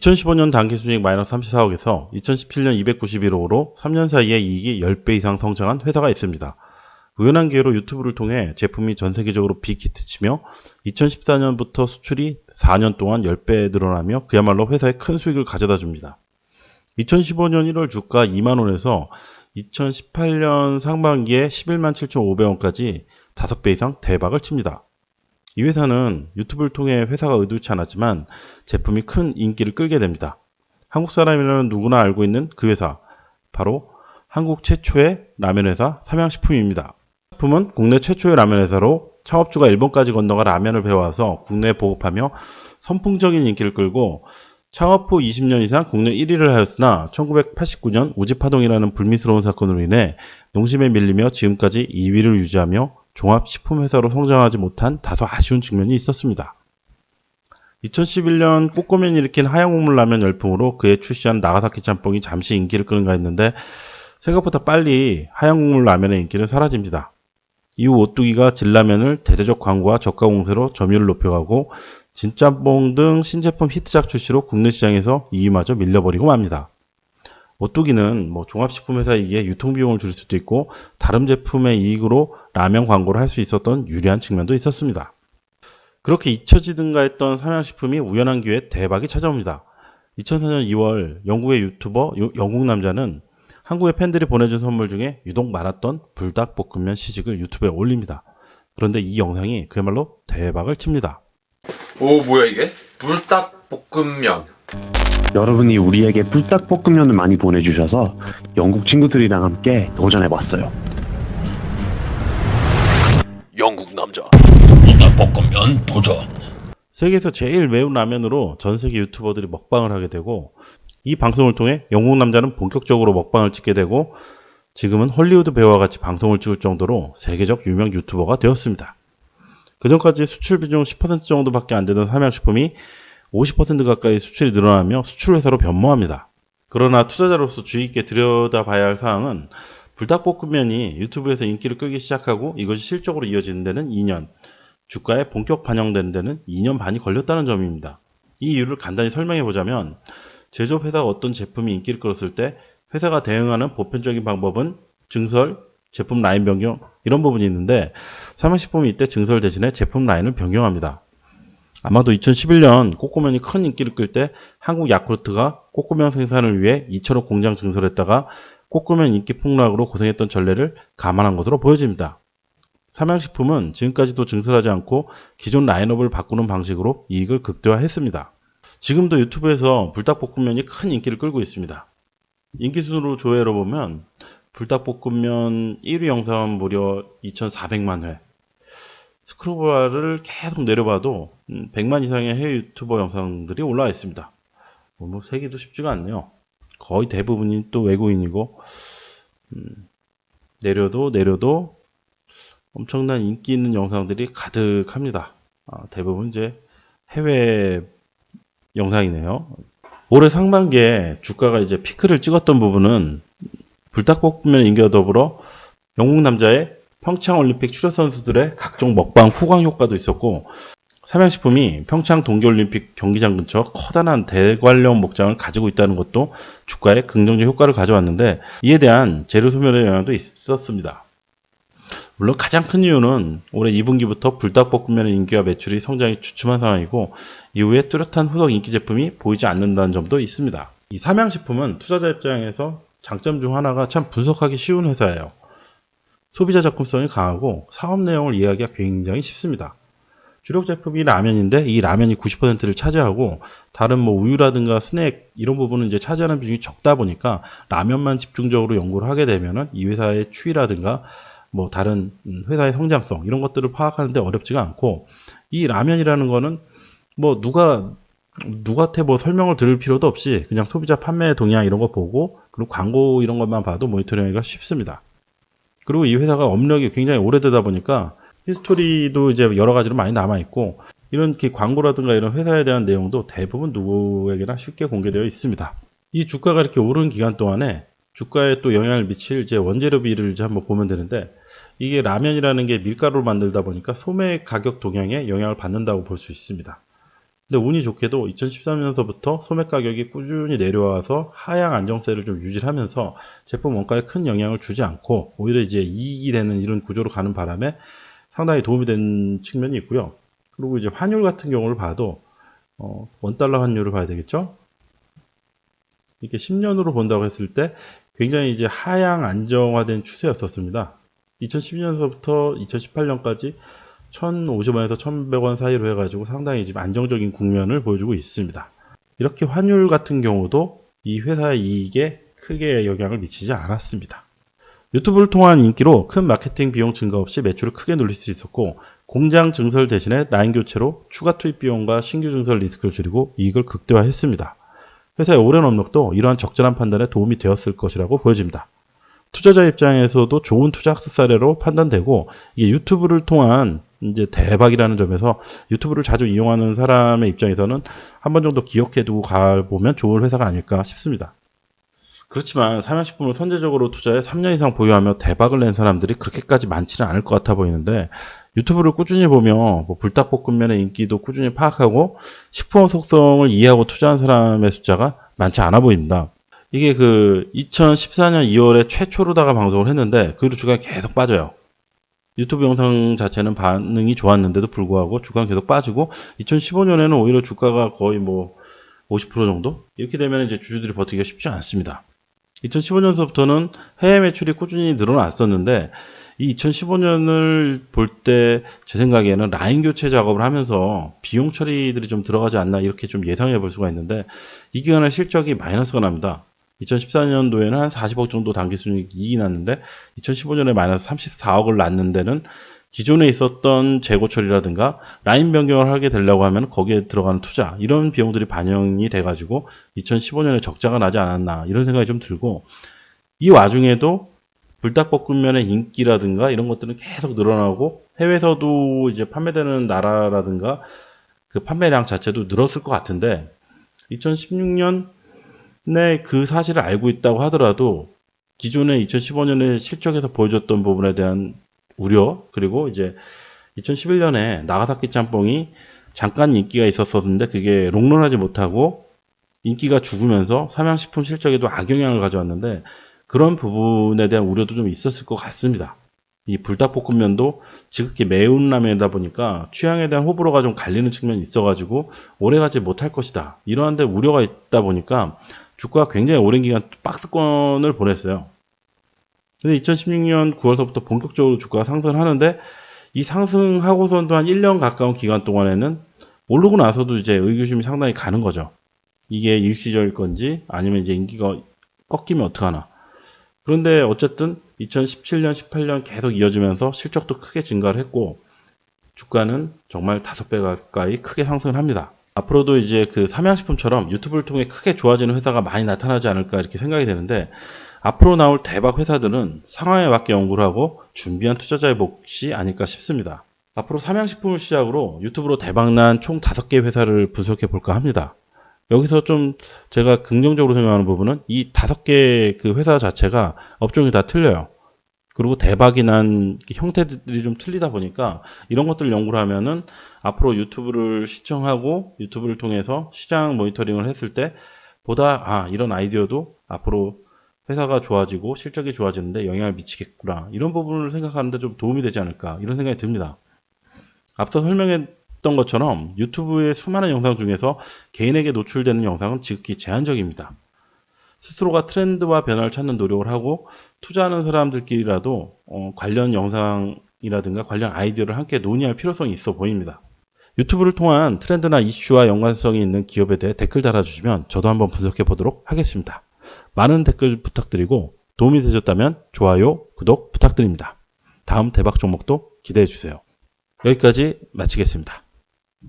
2015년 당기순이익 마이너스 34억에서 2017년 291억으로 3년 사이에 이익이 10배 이상 성장한 회사가 있습니다. 우연한 기회로 유튜브를 통해 제품이 전 세계적으로 빅히트치며 2014년부터 수출이 4년 동안 10배 늘어나며 그야말로 회사에 큰 수익을 가져다 줍니다. 2015년 1월 주가 2만원에서 2018년 상반기에 11만 7,500원까지 5배 이상 대박을 칩니다. 이 회사는 유튜브를 통해 회사가 의도치 않았지만 제품이 큰 인기를 끌게 됩니다. 한국 사람이라면 누구나 알고 있는 그 회사, 바로 한국 최초의 라면 회사 삼양식품입니다. 식품은 국내 최초의 라면 회사로 창업주가 일본까지 건너가 라면을 배워와서 국내에 보급하며 선풍적인 인기를 끌고 창업 후 20년 이상 국내 1위를 하였으나 1989년 우지파동이라는 불미스러운 사건으로 인해 농심에 밀리며 지금까지 2위를 유지하며 종합식품회사로 성장하지 못한 다소 아쉬운 측면이 있었습니다. 2011년 꼬꼬면이 일으킨 하얀국물 라면 열풍으로 그해 출시한 나가사키 짬뽕이 잠시 인기를 끄는가 했는데 생각보다 빨리 하얀국물 라면의 인기는 사라집니다. 이후 오뚜기가 진라면을 대대적 광고와 저가 공세로 점유율을 높여가고 진짬뽕 등 신제품 히트작 출시로 국내 시장에서 이위마저 밀려버리고 맙니다. 오뚜기는 종합식품회사이기에 유통비용을 줄일 수도 있고 다른 제품의 이익으로 라면 광고를 할 수 있었던 유리한 측면도 있었습니다. 그렇게 잊혀지든가 했던 삼양식품이 우연한 기회에 대박이 찾아옵니다. 2004년 2월 영국의 유튜버 영국남자는 한국의 팬들이 보내준 선물 중에 유독 많았던 불닭볶음면 시식을 유튜브에 올립니다. 그런데 이 영상이 그야말로 대박을 칩니다. 오, 뭐야 이게? 불닭볶음면. 여러분이 우리에게 불닭볶음면을 많이 보내주셔서 영국 친구들이랑 함께 도전해봤어요. 영국 남자 불닭볶음면 도전. 세계에서 제일 매운 라면으로 전 세계 유튜버들이 먹방을 하게 되고 이 방송을 통해 영국 남자는 본격적으로 먹방을 찍게 되고 지금은 헐리우드 배우와 같이 방송을 찍을 정도로 세계적 유명 유튜버가 되었습니다. 그전까지 수출 비중 10% 정도밖에 안 되던 삼양식품이 50% 가까이 수출이 늘어나며 수출 회사로 변모합니다. 그러나 투자자로서 주의 있게 들여다봐야 할 사항은 불닭볶음면이 유튜브에서 인기를 끌기 시작하고 이것이 실적으로 이어지는 데는 2년, 주가에 본격 반영되는 데는 2년 반이 걸렸다는 점입니다. 이 이유를 간단히 설명해 보자면 제조업 회사가 어떤 제품이 인기를 끌었을 때 회사가 대응하는 보편적인 방법은 증설, 제품 라인 변경 이런 부분이 있는데 삼양식품이 이때 증설 대신에 제품 라인을 변경합니다. 아마도 2011년 꼬꼬면이 큰 인기를 끌 때 한국 야쿠르트가 꼬꼬면 생산을 위해 2,000억 공장 증설했다가 꼬꼬면 인기 폭락으로 고생했던 전례를 감안한 것으로 보여집니다. 삼양식품은 지금까지도 증설하지 않고 기존 라인업을 바꾸는 방식으로 이익을 극대화했습니다. 지금도 유튜브에서 불닭볶음면이 큰 인기를 끌고 있습니다. 인기순으로 조회로 보면 불닭볶음면 1위 영상은 무려 2,400만 회, 스크롤바를 계속 내려봐도 100만 이상의 해외 유튜버 영상들이 올라와 있습니다. 세기도 쉽지가 않네요. 거의 대부분이 또 외국인이고 내려도 엄청난 인기 있는 영상들이 가득합니다. 대부분 이제 해외 영상이네요. 올해 상반기에 주가가 이제 피크를 찍었던 부분은 불닭볶음면 인기와 더불어 영국 남자의 평창올림픽 출연 선수들의 각종 먹방 후광 효과도 있었고 삼양식품이 평창 동계올림픽 경기장 근처 커다란 대관령 목장을 가지고 있다는 것도 주가에 긍정적 효과를 가져왔는데 이에 대한 재료 소멸의 영향도 있었습니다. 물론 가장 큰 이유는 올해 2분기부터 불닭볶음면의 인기와 매출이 성장이 주춤한 상황이고 이후에 뚜렷한 후속 인기 제품이 보이지 않는다는 점도 있습니다. 이 삼양식품은 투자자 입장에서 장점 중 하나가 참 분석하기 쉬운 회사예요. 소비자 접근성이 강하고 사업 내용을 이해하기가 굉장히 쉽습니다. 주력 제품이 라면인데 이 라면이 90%를 차지하고 다른 우유라든가 스낵 이런 부분은 이제 차지하는 비중이 적다 보니까 라면만 집중적으로 연구를 하게 되면은 이 회사의 추이라든가 다른 회사의 성장성 이런 것들을 파악하는데 어렵지가 않고 이 라면이라는 거는 누구한테 설명을 들을 필요도 없이 그냥 소비자 판매 동향 이런 거 보고 그리고 광고 이런 것만 봐도 모니터링하기가 쉽습니다. 그리고 이 회사가 업력이 굉장히 오래되다 보니까 히스토리도 이제 여러 가지로 많이 남아있고 이런 광고라든가 이런 회사에 대한 내용도 대부분 누구에게나 쉽게 공개되어 있습니다. 이 주가가 이렇게 오른 기간 동안에 주가에 또 영향을 미칠 이제 원재료비를 이제 한번 보면 되는데 이게 라면이라는 게 밀가루로 만들다 보니까 소매 가격 동향에 영향을 받는다고 볼 수 있습니다. 근데 운이 좋게도 2013년서부터 소매 가격이 꾸준히 내려와서 하향 안정세를 좀 유지하면서 제품 원가에 큰 영향을 주지 않고 오히려 이제 이익이 되는 이런 구조로 가는 바람에 상당히 도움이 된 측면이 있고요. 그리고 이제 환율 같은 경우를 봐도 원달러 환율을 봐야 되겠죠? 이렇게 10년으로 본다고 했을 때 굉장히 이제 하향 안정화된 추세였었습니다. 2010년서부터 2018년까지 1,050원에서 1,100원 사이로 해가지고 상당히 지금 안정적인 국면을 보여주고 있습니다. 이렇게 환율 같은 경우도 이 회사의 이익에 크게 영향을 미치지 않았습니다. 유튜브를 통한 인기로 큰 마케팅 비용 증가 없이 매출을 크게 늘릴 수 있었고, 공장 증설 대신에 라인 교체로 추가 투입 비용과 신규 증설 리스크를 줄이고 이익을 극대화했습니다. 회사의 오랜 업력도 이러한 적절한 판단에 도움이 되었을 것이라고 보여집니다. 투자자 입장에서도 좋은 투자 학습 사례로 판단되고, 이게 유튜브를 통한 이제 대박이라는 점에서 유튜브를 자주 이용하는 사람의 입장에서는 한 번 정도 기억해두고 가보면 좋은 회사가 아닐까 싶습니다. 그렇지만 삼양식품을 선제적으로 투자해 3년 이상 보유하며 대박을 낸 사람들이 그렇게까지 많지는 않을 것 같아 보이는데, 유튜브를 꾸준히 보며 불닭볶음면의 인기도 꾸준히 파악하고 식품 속성을 이해하고 투자한 사람의 숫자가 많지 않아 보입니다. 이게 2014년 2월에 최초로다가 방송을 했는데 그 후로 주가가 계속 빠져요. 유튜브 영상 자체는 반응이 좋았는데도 불구하고 주가는 계속 빠지고, 2015년에는 오히려 주가가 거의 50% 정도? 이렇게 되면 이제 주주들이 버티기가 쉽지 않습니다. 2015년서부터는 해외 매출이 꾸준히 늘어났었는데, 이 2015년을 볼 때 제 생각에는 라인 교체 작업을 하면서 비용 처리들이 좀 들어가지 않나 이렇게 좀 예상해 볼 수가 있는데, 이 기간에 실적이 마이너스가 납니다. 2014년도에는 한 40억 정도 단기 순이익이 났는데 2015년에 마이너스 34억을 났는 데는 기존에 있었던 재고 처리라든가 라인 변경을 하게 되려고 하면 거기에 들어가는 투자, 이런 비용들이 반영이 돼가지고 2015년에 적자가 나지 않았나 이런 생각이 좀 들고, 이 와중에도 불닭볶음면의 인기라든가 이런 것들은 계속 늘어나고 해외에서도 이제 판매되는 나라라든가 그 판매량 자체도 늘었을 것 같은데, 2016년에 그 사실을 알고 있다고 하더라도 기존에 2015년에 실적에서 보여줬던 부분에 대한 우려, 그리고 이제 2011년에 나가사키 짬뽕이 잠깐 인기가 있었었는데 그게 롱런하지 못하고 인기가 죽으면서 삼양식품 실적에도 악영향을 가져왔는데, 그런 부분에 대한 우려도 좀 있었을 것 같습니다. 이 불닭볶음면도 지극히 매운 라면이다 보니까 취향에 대한 호불호가 좀 갈리는 측면이 있어가지고 오래가지 못할 것이다, 이러한데 우려가 있다 보니까 주가가 굉장히 오랜 기간 박스권을 보냈어요. 근데 2016년 9월서부터 본격적으로 주가가 상승을 하는데, 이 상승하고선도 한 1년 가까운 기간 동안에는 오르고 나서도 이제 의구심이 상당히 가는 거죠. 이게 일시적일 건지 아니면 이제 인기가 꺾이면 어떡하나. 그런데 어쨌든 2017년, 18년 계속 이어지면서 실적도 크게 증가를 했고 주가는 정말 5배 가까이 크게 상승을 합니다. 앞으로도 이제 삼양식품처럼 유튜브를 통해 크게 좋아지는 회사가 많이 나타나지 않을까 이렇게 생각이 되는데, 앞으로 나올 대박 회사들은 상황에 맞게 연구를 하고 준비한 투자자의 몫이 아닐까 싶습니다. 앞으로 삼양식품을 시작으로 유튜브로 대박난 총 5개 회사를 분석해 볼까 합니다. 여기서 좀 제가 긍정적으로 생각하는 부분은 이 5개 그 회사 자체가 업종이 다 틀려요. 그리고 대박이 난 형태들이 좀 틀리다 보니까 이런 것들 연구를 하면은 앞으로 유튜브를 시청하고 유튜브를 통해서 시장 모니터링을 했을 때 보다 이런 아이디어도 앞으로 회사가 좋아지고 실적이 좋아지는데 영향을 미치겠구나, 이런 부분을 생각하는데 좀 도움이 되지 않을까 이런 생각이 듭니다. 앞서 설명했던 것처럼 유튜브의 수많은 영상 중에서 개인에게 노출되는 영상은 지극히 제한적입니다. 스스로가 트렌드와 변화를 찾는 노력을 하고 투자하는 사람들끼리라도 관련 영상이라든가 관련 아이디어를 함께 논의할 필요성이 있어 보입니다. 유튜브를 통한 트렌드나 이슈와 연관성이 있는 기업에 대해 댓글 달아주시면 저도 한번 분석해 보도록 하겠습니다. 많은 댓글 부탁드리고 도움이 되셨다면 좋아요, 구독 부탁드립니다. 다음 대박 종목도 기대해 주세요. 여기까지 마치겠습니다.